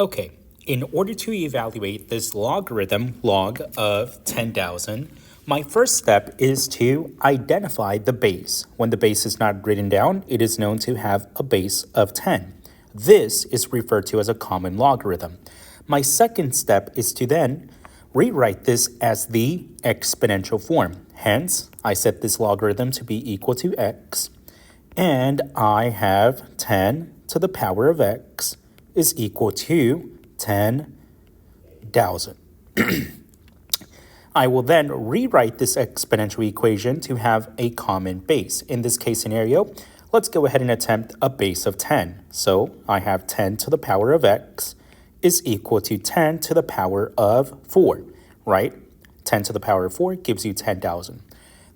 Okay, in order to evaluate this logarithm, log of 10,000, my first step is to identify the base. When the base is not written down, it is known to have a base of 10. This is referred to as a common logarithm. My second step is to then rewrite this as the exponential form. Hence, I set this logarithm to be equal to x, and I have 10 to the power of x is equal to 10,000. I will then rewrite this exponential equation to have a common base. In this case scenario, let's go ahead and attempt a base of 10. So I have 10 to the power of x is equal to 10 to the power of 4, right? 10 to the power of 4 gives you 10,000.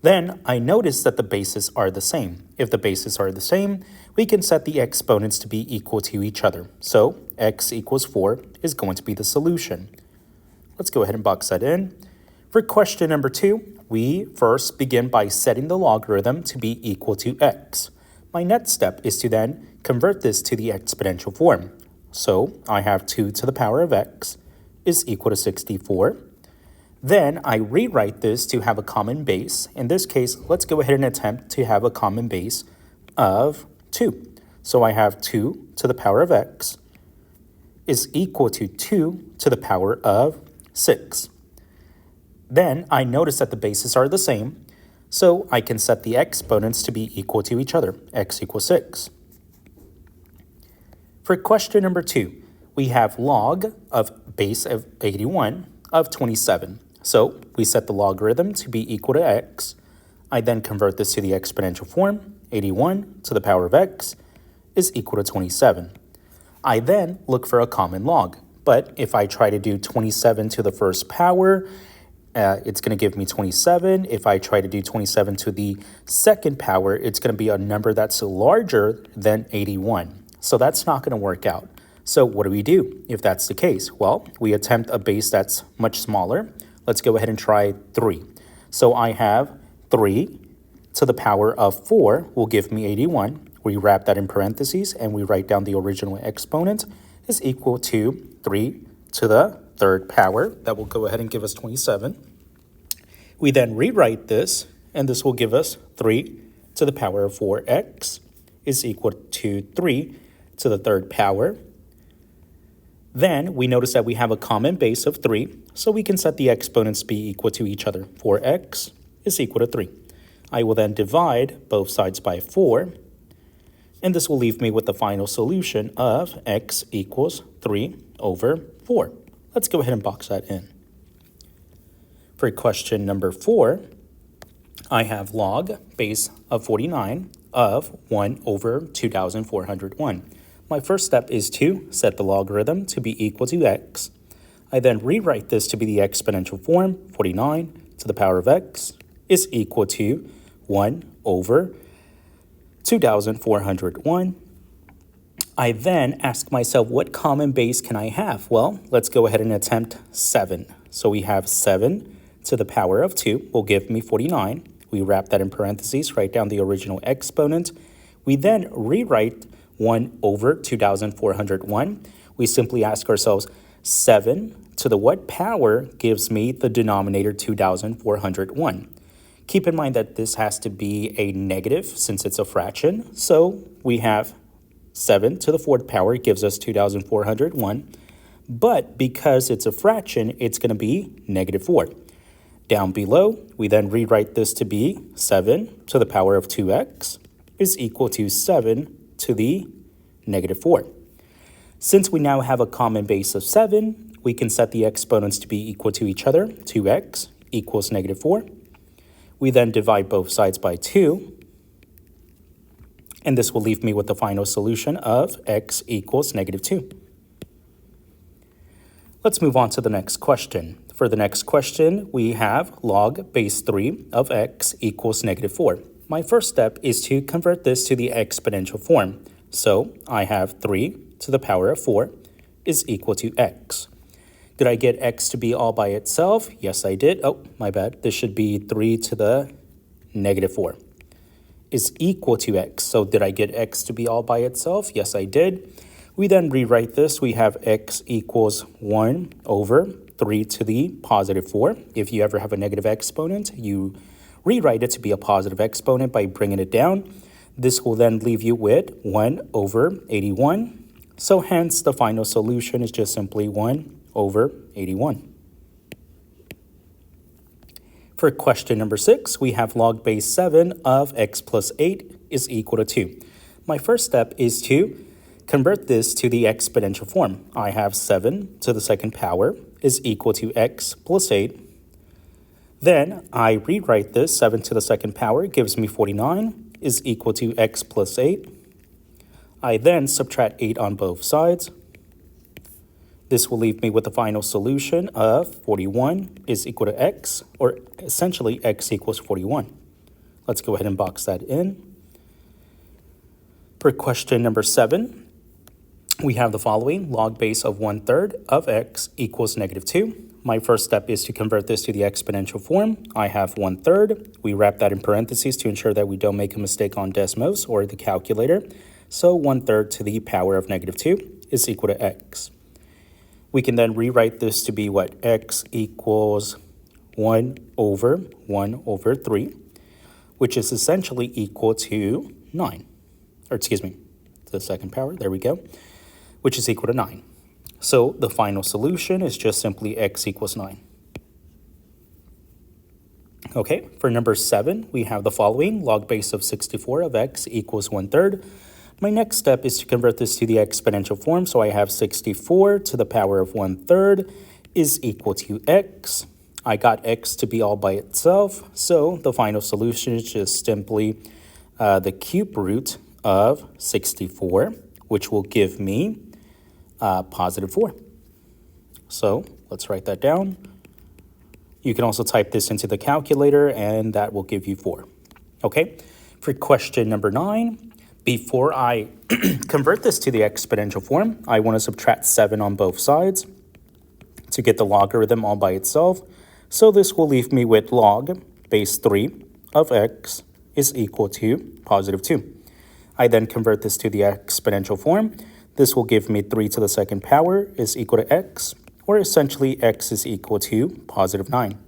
Then I notice that the bases are the same. If the bases are the same, we can set the exponents to be equal to each other. So x equals 4 is going to be the solution. Let's go ahead and box that in. For question number 2, we first begin by setting the logarithm to be equal to x. My next step is to then convert this to the exponential form. So I have 2 to the power of x is equal to 64. Then I rewrite this to have a common base. In this case, let's go ahead and attempt to have a common base of 2. So I have 2 to the power of x is equal to 2 to the power of 6. Then I notice that the bases are the same, so I can set the exponents to be equal to each other. X equals 6. For question number 2, we have log of base of 81 of 27. So we set the logarithm to be equal to x. I then convert this to the exponential form. 81 to the power of x is equal to 27. I then look for a common log. But if I try to do 27 to the first power, it's going to give me 27. If I try to do 27 to the second power, it's going to be a number that's larger than 81. So that's not going to work out. So what do we do if that's the case? Well, we attempt a base that's much smaller. Let's go ahead and try 3. So I have 3 to the power of 4 will give me 81. We wrap that in parentheses and we write down the original exponent is equal to 3 to the third power. That will go ahead and give us 27. We then rewrite this, and this will give us 3 to the power of 4x is equal to 3 to the third power. Then we notice that we have a common base of 3, so we can set the exponents to be equal to each other. 4x is equal to 3. I will then divide both sides by 4, and this will leave me with the final solution of x equals 3 over 4. Let's go ahead and box that in. For question number 4, I have log base of 49 of 1 over 2,401. My first step is to set the logarithm to be equal to x. I then rewrite this to be the exponential form. 49 to the power of x is equal to 1 over 2,401. I then ask myself, what common base can I have? Well, let's go ahead and attempt 7. So we have 7 to the power of 2 will give me 49. We wrap that in parentheses, write down the original exponent. We then rewrite 1 over 2,401. We simply ask ourselves, 7 to the what power gives me the denominator 2,401? Keep in mind that this has to be a negative since it's a fraction. So we have 7 to the fourth power gives us 2,401. But because it's a fraction, it's going to be negative 4. Down below, we then rewrite this to be 7 to the power of 2x is equal to 7 to the negative 4. Since we now have a common base of 7, we can set the exponents to be equal to each other. 2x equals negative 4. We then divide both sides by 2. And this will leave me with the final solution of x equals negative 2. Let's move on to the next question. For the next question, we have log base 3 of x equals negative 4. My first step is to convert this to the exponential form. So I have 3 to the power of 4 is equal to x. Did I get x to be all by itself? Yes, I did. Oh, my bad. This should be 3 to the negative 4 is equal to x. So did I get x to be all by itself? Yes, I did. We then rewrite this. We have x equals 1 over 3 to the positive 4. If you ever have a negative exponent, you rewrite it to be a positive exponent by bringing it down. This will then leave you with 1 over 81. So hence, the final solution is just simply 1 over 81. For question number 6, we have log base 7 of x plus 8 is equal to 2. My first step is to convert this to the exponential form. I have 7 to the second power is equal to x plus 8. Then I rewrite this. 7 to the second power gives me 49 is equal to x plus 8. I then subtract 8 on both sides. This will leave me with the final solution of 41 is equal to x, or essentially x equals 41. Let's go ahead and box that in. For question number 7, we have the following. Log base of 1/3 of x equals negative 2. My first step is to convert this to the exponential form. I have 1/3. We wrap that in parentheses to ensure that we don't make a mistake on Desmos or the calculator. So 1/3 to the power of negative 2 is equal to x. We can then rewrite this to be what? X equals 1 over 3, which is essentially equal to 9. Or excuse me, the second power, there we go, which is equal to 9. So the final solution is just simply x equals 9. Okay, for number 7, we have the following. Log base of 64 of x equals 1/3. My next step is to convert this to the exponential form. So I have 64 to the power of 1/3 is equal to x. I got x to be all by itself. So the final solution is just simply the cube root of 64, which will give me positive 4. So let's write that down. You can also type this into the calculator, and that will give you 4. Okay, for question number 9, before I convert this to the exponential form, I want to subtract 7 on both sides to get the logarithm all by itself. So this will leave me with log base 3 of x is equal to positive 2. I then convert this to the exponential form. This will give me 3 to the second power is equal to x, or essentially x is equal to positive 9.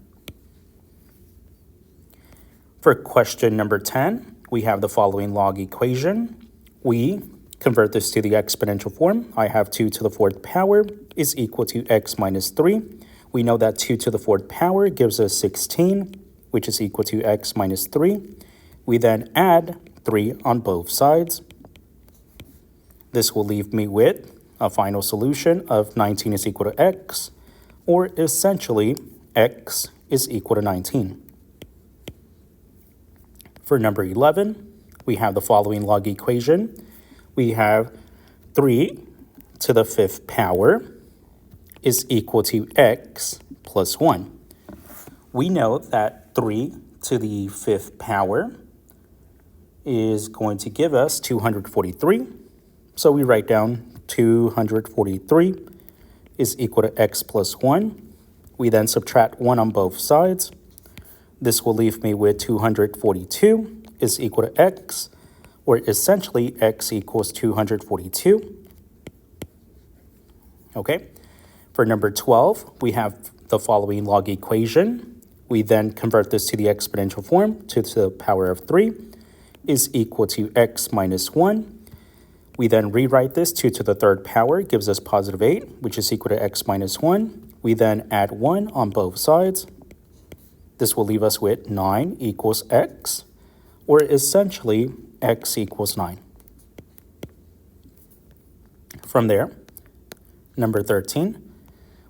For question number 10, we have the following log equation. We convert this to the exponential form. I have 2 to the 4th power is equal to x minus 3. We know that 2 to the 4th power gives us 16, which is equal to x minus 3. We then add 3 on both sides. This will leave me with a final solution of 19 is equal to x, or essentially x is equal to 19. For number 11, we have the following log equation. We have 3 to the 5th power is equal to x plus 1. We know that 3 to the 5th power is going to give us 243. So we write down 243 is equal to x plus 1. We then subtract 1 on both sides. This will leave me with 242 is equal to x, or essentially x equals 242. Okay, for number 12, we have the following log equation. We then convert this to the exponential form. 2 to the power of 3 is equal to x minus 1. We then rewrite this. 2 to the 3rd power gives us positive 8, which is equal to x minus 1. We then add 1 on both sides. This will leave us with 9 equals x, or essentially x equals 9. From there, number 13,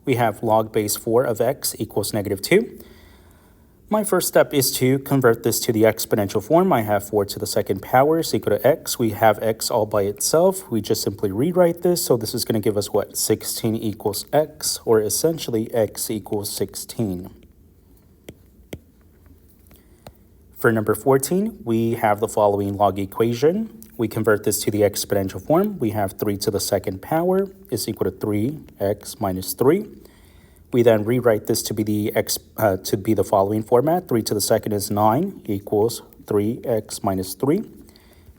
we have log base 4 of x equals negative 2. My first step is to convert this to the exponential form. I have 4 to the 2nd power is equal to x. We have x all by itself. We just simply rewrite this. So this is going to give us what? 16 equals x, or essentially x equals 16. For number 14, we have the following log equation. We convert this to the exponential form. We have 3 to the 2nd power is equal to 3x minus 3. We then rewrite this to be the following format. 3 to the 2nd is 9 equals 3x minus 3.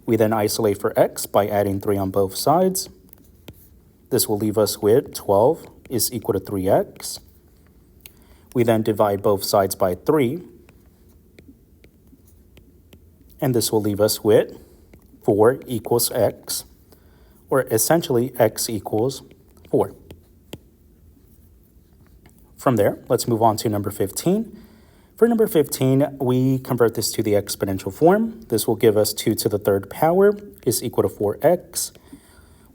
We then isolate for x by adding 3 on both sides. This will leave us with 12 is equal to 3x. We then divide both sides by 3. And this will leave us with 4 equals x, or essentially x equals 4. From there, let's move on to number 15. For number 15, we convert this to the exponential form. This will give us 2 to the third power is equal to 4x.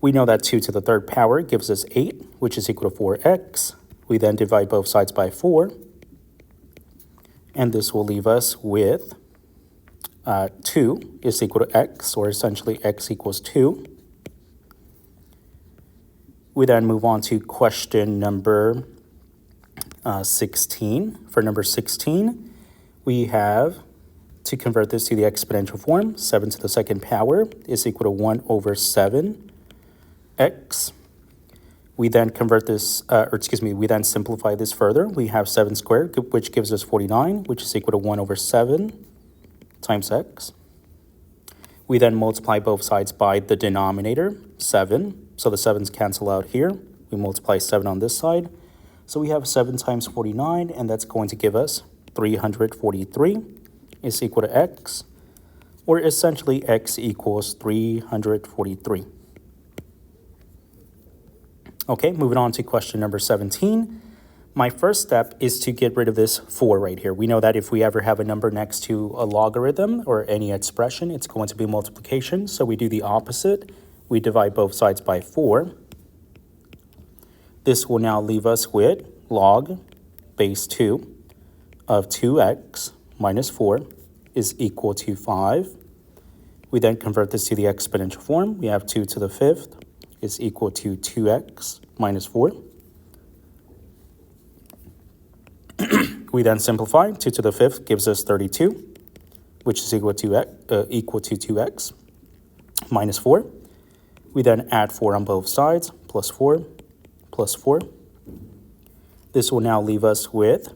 We know that 2 to the third power gives us 8, which is equal to 4x. We then divide both sides by 4. And this will leave us with 2 is equal to x, or essentially x equals 2. We then move on to question number 16. For number 16, we have to convert this to the exponential form. 7 to the second power is equal to 1 over 7x. We then convert this, we then simplify this further. We have 7 squared, which gives us 49, which is equal to 1 over 7 times x. We then multiply both sides by the denominator, 7. So the 7's cancel out here. We multiply 7 on this side. So we have 7 times 49, and that's going to give us 343 is equal to x, or essentially x equals 343. Okay, moving on to question number 17. My first step is to get rid of this 4 right here. We know that if we ever have a number next to a logarithm or any expression, it's going to be multiplication. So we do the opposite. We divide both sides by 4. This will now leave us with log base 2 of 2x minus 4 is equal to 5. We then convert this to the exponential form. We have 2 to the 5th is equal to 2x minus 4. We then simplify. 2 to the 5th gives us 32, which is equal to 2x minus 4. We then add 4 on both sides, plus 4, plus 4. This will now leave us with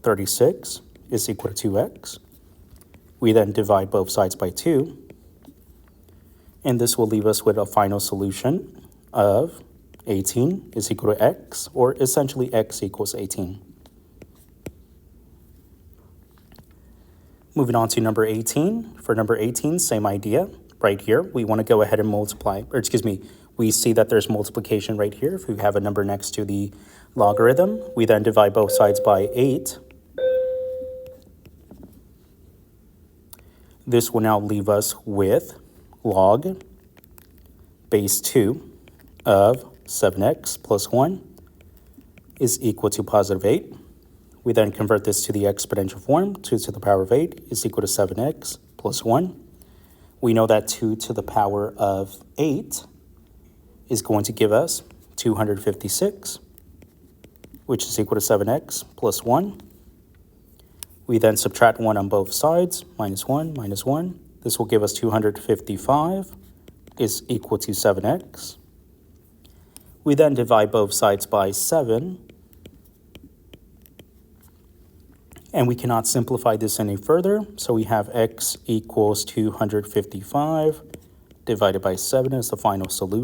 36 is equal to 2x. We then divide both sides by 2. And this will leave us with a final solution of 18 is equal to x, or essentially x equals 18. Moving on to number 18. For number 18, same idea. Right here, we want to go ahead and multiply, we see that there's multiplication right here. If we have a number next to the logarithm, we then divide both sides by 8. This will now leave us with log base 2 of 7x plus 1 is equal to positive 8. We then convert this to the exponential form. 2 to the power of 8 is equal to 7x plus 1. We know that 2 to the power of 8 is going to give us 256, which is equal to 7x plus 1. We then subtract 1 on both sides, minus 1, minus 1. This will give us 255 is equal to 7x. We then divide both sides by 7. And we cannot simplify this any further, so we have x equals 255 divided by 7 as the final solution.